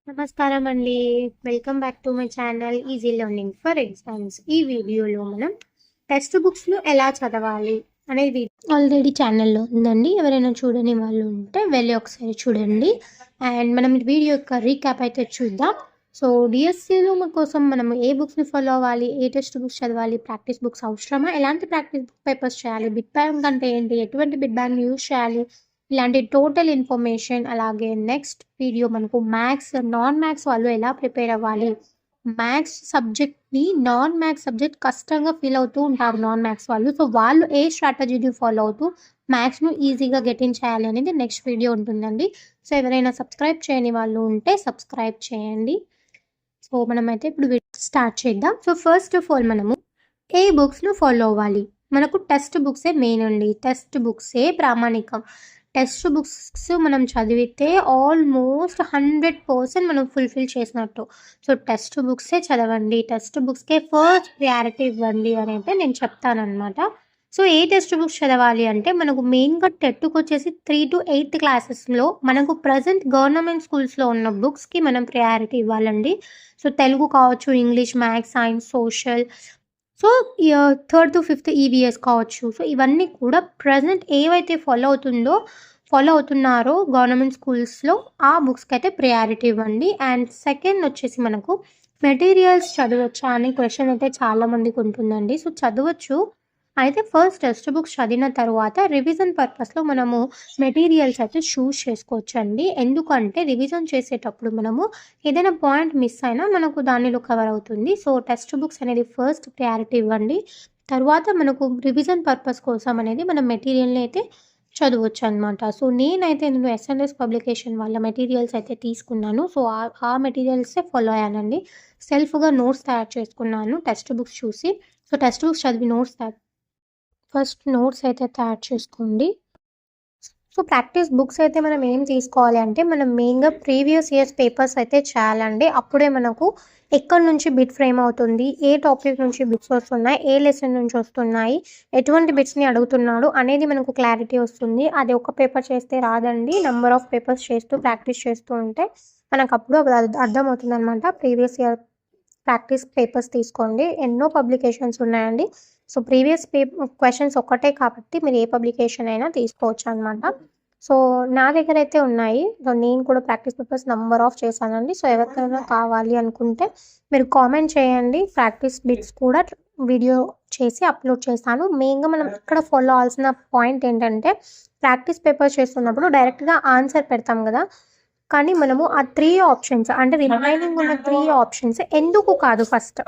నమస్కారం అండి. Welcome back to my channel easy learning for exams. ఈ వీడియోలో మనం టెక్స్ట్ బుక్స్‌లో ఎలా చదవాలి అనేది ఆల్రెడీ ఛానల్‌లో ఉందండి. ఎవరైనా చూడని వాళ్ళు ఉంటే వెళ్ళి ఒకసారి చూడండి. అండ్ మనం ఈ వీడియో యొక్క రీక్యాప్ అయితే చూద్దాం. సో డిఎస్సిలో కోసం మనం ఏ బుక్స్‌ని ఫాలో అవ్వాలి, ఏ టెక్స్ట్ బుక్స్ చదవాలి, ప్రాక్టీస్ బుక్స్ అవసరమా, ఎలాంటి ప్రాక్టీస్ పేపర్స్ చేయాలి, బిట్ బ్యాంక్ అంటే ఏంటి, ఎటువంటి బిట్ బ్యాంక్ యూజ్ చేయాలి, ఇలాంటి టోటల్ ఇన్ఫర్మేషన్. అలాగే నెక్స్ట్ వీడియో మనకు మ్యాథ్స్, నాన్ మ్యాథ్స్ వాళ్ళు ఎలా ప్రిపేర్ అవ్వాలి, మ్యాథ్స్ సబ్జెక్ట్ని నాన్ మ్యాథ్స్ సబ్జెక్ట్ కష్టంగా ఫీల్ అవుతూ ఉంటారు నాన్ మ్యాథ్స్ వాళ్ళు. సో వాళ్ళు ఏ స్ట్రాటజీని ఫాలో అవుతూ మ్యాథ్స్ను ఈజీగా గెట్ ఇన్ చేయాలి అనేది నెక్స్ట్ వీడియో ఉంటుందండి. సో ఎవరైనా సబ్స్క్రైబ్ చేయని వాళ్ళు ఉంటే సబ్స్క్రైబ్ చేయండి. సో మనమైతే ఇప్పుడు స్టార్ట్ చేద్దాం. సో ఫస్ట్ ఆఫ్ ఆల్ మనము ఏ బుక్స్ను ఫాలో అవ్వాలి. మనకు టెక్స్ట్ బుక్సే మెయిన్ అండి. టెక్స్ట్ బుక్సే ప్రామాణికం. టెక్స్ట్ బుక్స్ మనం చదివితే ఆల్మోస్ట్ 100% మనం ఫుల్ఫిల్ చేసినట్టు. సో టెక్స్ట్ బుక్సే చదవండి, టెక్స్ట్ బుక్స్కే ఫస్ట్ ప్రయారిటీ ఇవ్వండి అని అయితే నేను చెప్తానమాట. సో ఏ టెక్స్ట్ బుక్స్ చదవాలి అంటే మనకు మెయిన్గా టెట్కి వచ్చేసి 3 to 8th క్లాసెస్లో మనకు ప్రజెంట్ గవర్నమెంట్ స్కూల్స్లో ఉన్న బుక్స్కి మనం ప్రయారిటీ ఇవ్వాలండి. సో తెలుగు కావచ్చు, English, maths, science, social, so 3rd to 5th EVS కావచ్చు. సో ఇవన్నీ కూడా ప్రజెంట్ ఏవైతే ఫాలో అవుతున్నారో గవర్నమెంట్ స్కూల్స్లో ఆ బుక్స్కి అయితే ప్రయారిటీ ఇవ్వండి. అండ్ సెకండ్ వచ్చేసి మనకు మెటీరియల్స్ చదవచ్చా అని క్వశ్చన్ అయితే చాలామందికి ఉంటుందండి. సో చదవచ్చు, అయితే ఫస్ట్ టెక్స్ట్ బుక్స్ చదివిన తర్వాత రివిజన్ పర్పస్లో మనము మెటీరియల్స్ అయితే చూస్ చేసుకోవచ్చు అండి. ఎందుకంటే రివిజన్ చేసేటప్పుడు మనము ఏదైనా పాయింట్ మిస్ అయినా మనకు దానిలో కవర్ అవుతుంది. సో టెక్స్ట్ బుక్స్ అనేది ఫస్ట్ ప్రయారిటీ ఇవ్వండి. తర్వాత మనకు రివిజన్ పర్పస్ కోసం అనేది మనం మెటీరియల్ని అయితే చదవచ్చు అనమాట. సో నేనైతే నేను ఎస్ఎన్ఎస్ పబ్లికేషన్ వాళ్ళ మెటీరియల్స్ అయితే తీసుకున్నాను. సో ఆ మెటీరియల్సే ఫాలో అయ్యానండి. సెల్ఫ్గా నోట్స్ తయారు చేసుకున్నాను టెక్స్ట్ బుక్స్ చూసి. సో టెక్స్ట్ బుక్స్ చదివి ఫస్ట్ నోట్స్ అయితే తయారు చేసుకోండి. సో ప్రాక్టీస్ బుక్స్ అయితే మనం ఏం తీసుకోవాలి అంటే మనం మెయిన్గా ప్రీవియస్ ఇయర్స్ పేపర్స్ అయితే చేయాలండి. అప్పుడే మనకు ఎక్కడి నుంచి బిట్ ఫ్రేమ్ అవుతుంది, ఏ టాపిక్ నుంచి బిట్స్ వస్తున్నాయి, ఏ లెసన్ నుంచి వస్తున్నాయి, ఎటువంటి బిట్స్ని అడుగుతున్నాడు అనేది మనకు క్లారిటీ వస్తుంది. అది ఒక పేపర్ చేస్తే రాదండి. నెంబర్ ఆఫ్ పేపర్స్ చేస్తూ ప్రాక్టీస్ చేస్తూ ఉంటే మనకు అప్పుడు అర్థమవుతుంది అనమాట. ప్రీవియస్ ఇయర్ ప్రాక్టీస్ పేపర్స్ తీసుకోండి. ఎన్నో పబ్లికేషన్స్ ఉన్నాయండి. సో ప్రీవియస్ క్వశ్చన్స్ ఒక్కటే కాబట్టి మీరు ఏ పబ్లికేషన్ అయినా తీసుకోవచ్చు అనమాట. సో నా దగ్గర అయితే ఉన్నాయి. సో నేను కూడా ప్రాక్టీస్ పేపర్స్ నంబర్ ఆఫ్ చేశానండి. సో ఎవరికైనా కావాలి అనుకుంటే మీరు కామెంట్ చేయండి. ప్రాక్టీస్ బిట్స్ కూడా వీడియో చేసి అప్లోడ్ చేస్తాను. మెయిన్గా మనం ఇక్కడ ఫాలో అవ్వాల్సిన పాయింట్ ఏంటంటే ప్రాక్టీస్ పేపర్స్ చేస్తున్నప్పుడు డైరెక్ట్గా ఆన్సర్ పెడతాం కదా, కానీ మనము ఆ 3 ఆప్షన్స్ అంటే రిమైనింగ్ ఉన్న 3 ఆప్షన్స్ ఎందుకు కాదు, ఫస్ట్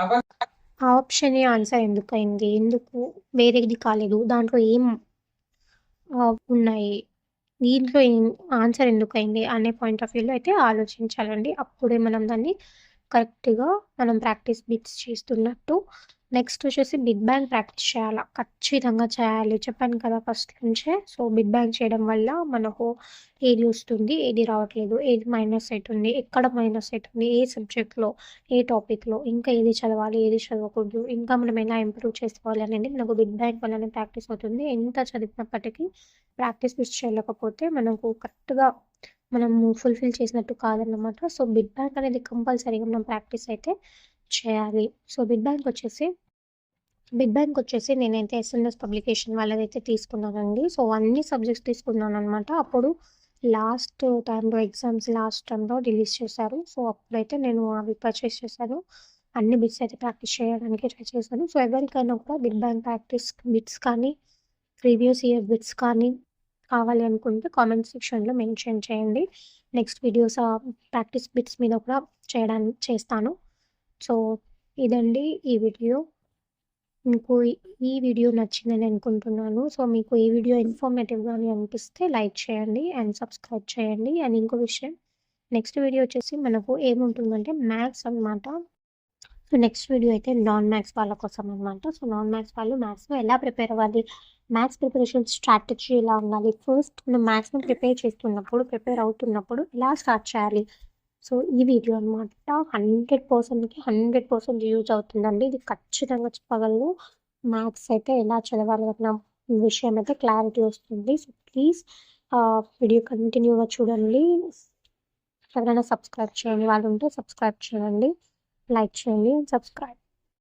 ఆ ఆప్షన్ ఆన్సర్ ఎందుకు అయింది, ఎందుకు వేరేది కాలేదు, దాంట్లో ఏం ఉన్నాయి, దీంట్లో ఏం ఆన్సర్ ఎందుకు అయింది అనే పాయింట్ ఆఫ్ వ్యూలో అయితే ఆలోచించాలండి. అప్పుడే మనం దాన్ని కరెక్ట్గా మనం ప్రాక్టీస్ బిట్స్ చేస్తున్నట్టు. నెక్స్ట్ వచ్చేసి బిట్ బ్యాంక్ ప్రాక్టీస్ చేయాలి, ఖచ్చితంగా చేయాలి. చెప్పాను కదా ఫస్ట్ నుంచే. సో బిట్ బ్యాంక్ చేయడం వల్ల మనకు ఏది వస్తుంది, ఏది రావట్లేదు, ఏది మైనస్ అవుతుంది, ఎక్కడ మైనస్ అవుతుంది, ఏ సబ్జెక్ట్లో, ఏ టాపిక్లో, ఇంకా ఏది చదవాలి, ఏది చదవకూడదు, ఇంకా మనం ఎలా ఇంప్రూవ్ చేసుకోవాలి అనేది మనకు బిట్ బ్యాంక్ వల్లనే ప్రాక్టీస్ అవుతుంది. ఎంత చదివినప్పటికీ ప్రాక్టీస్ బిట్స్ చేయలేకపోతే మనకు కరెక్ట్గా మనము ఫుల్ఫిల్ చేసినట్టు కాదన్నమాట. సో బిట్ బ్యాంక్ అనేది కంపల్సరీగా మనం ప్రాక్టీస్ అయితే చేయాలి. సో బిట్ బ్యాంక్ వచ్చేసి నేనైతే ఎస్ఎన్ఎస్ పబ్లికేషన్ వాళ్ళదైతే తీసుకున్నానండి. సో అన్ని సబ్జెక్ట్స్ తీసుకున్నాను అనమాట. అప్పుడు లాస్ట్ టైంలో రిలీజ్ చేశారు. సో అప్పుడైతే నేను అవి పర్చేస్ చేశాను. అన్ని బిట్స్ అయితే ప్రాక్టీస్ చేయడానికి ట్రై చేశాను. సో ఎవరికైనా కూడా బిట్ బ్యాంక్ ప్రాక్టీస్ బిట్స్ కానీ, ప్రీవియస్ ఇయర్ బిట్స్ కానీ కావాలి అనుకుంటే కామెంట్ సెక్షన్లో మెన్షన్ చేయండి. నెక్స్ట్ వీడియోస్ ప్రాక్టీస్ బిట్స్ మీద కూడా చేస్తాను. సో ఇదండి ఈ వీడియో. మీకు ఈ వీడియో నచ్చిందని అనుకుంటున్నాను. సో మీకు ఈ వీడియో ఇన్ఫర్మేటివ్గా అనిపిస్తే లైక్ చేయండి అండ్ సబ్స్క్రైబ్ చేయండి. అండ్ ఇంకో విషయం, నెక్స్ట్ వీడియో వచ్చేసి మనకు ఏముంటుందంటే మ్యాథ్స్ అనమాట. సో నెక్స్ట్ వీడియో అయితే నాన్ మ్యాథ్స్ వాళ్ళ కోసం అనమాట. సో నాన్ మ్యాథ్స్ వాళ్ళు మ్యాథ్స్లో ఎలా ప్రిపేర్ అవ్వాలి, మ్యాథ్స్ ప్రిపరేషన్ స్ట్రాటజీ ఎలా ఉండాలి, ఫస్ట్ మనం మ్యాథ్స్ని ప్రిపేర్ అవుతున్నప్పుడు ఎలా స్టార్ట్ చేయాలి. సో ఈ వీడియో అనమాట 100%కి 100% యూజ్ అవుతుందండి. ఇది ఖచ్చితంగా చెప్పగలను. మ్యాథ్స్ అయితే ఎలా చదవాలి అన్న విషయం అయితే క్లారిటీ వస్తుంది. సో ప్లీజ్ వీడియో కంటిన్యూగా చూడండి. ఎవరైనా సబ్స్క్రైబ్ చేయని వాళ్ళు ఉంటే సబ్స్క్రైబ్ చేయండి, లైక్ చేయండి, సబ్స్క్రైబ్.